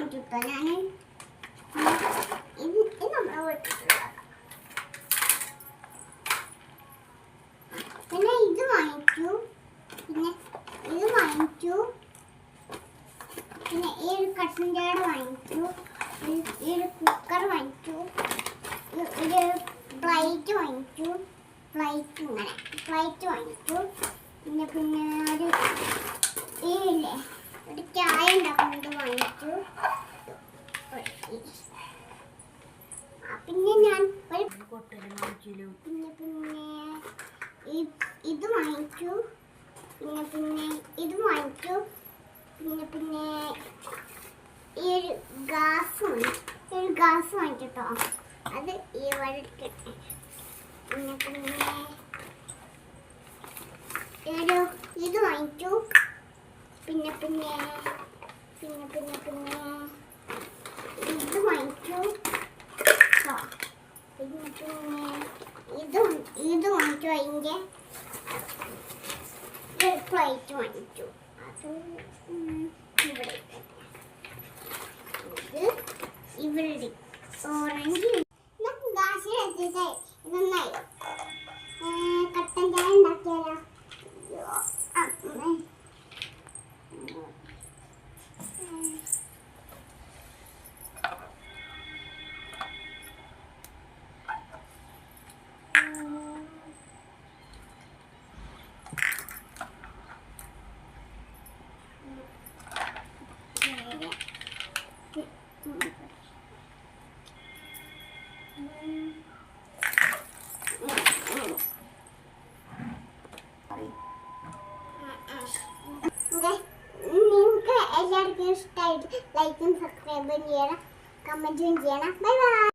വാങ്ങിച്ചിട്ടോ ഞാൻ. ഇത് നമ്മളെ വീട്ടിലുള്ളതാണ്. പിന്നെ ഇത് വാങ്ങിച്ചു, പിന്നെ ഇത് വാങ്ങിച്ചു, പിന്നെ ഈ ഒരു കട്ടൻ ചായ വാങ്ങിച്ചു, ഈ ഒരു കുക്കർ വാങ്ങിച്ചു, ഒരു പ്ലേറ്റ് വാങ്ങിച്ചു, പ്ലേറ്റ് വാങ്ങിച്ചു. പിന്നെ ഒരു ഇല്ലേ ഒരു ചായ ഉണ്ടാക്കുന്നത് വാങ്ങിച്ചു. പിന്നെ ഞാൻ ഒരു പിന്നെ ഇത് വാങ്ങിച്ചു, പിന്നെ ഇത് വാങ്ങിച്ചു, പിന്നെ ഈ ഒരു ഗ്ലാസ് വാങ്ങിച്ചിട്ടോ. അത് ഈ വഴിക്ക്. പിന്നെ ഇത് വാങ്ങിച്ചു. പിന്നെ ഇത് വാങ്ങിച്ചു. ഇത് വാങ്ങിച്ചു. അതിൻ്റെ പ്ലേറ്റ് വാങ്ങിച്ചു. അത് ഇവിടെ ഓറഞ്ച് നന്നായി. കട്ടൻ ചായ ഉണ്ടാക്കിയാലോ? നിങ്ങൾക്ക് എല്ലാവർക്കും ഇഷ്ടമായിട്ട് ലൈക്കും സബ്സ്ക്രൈബും ചെയ്യണം, കമൻറ്റും ചെയ്യണം. Bye bye.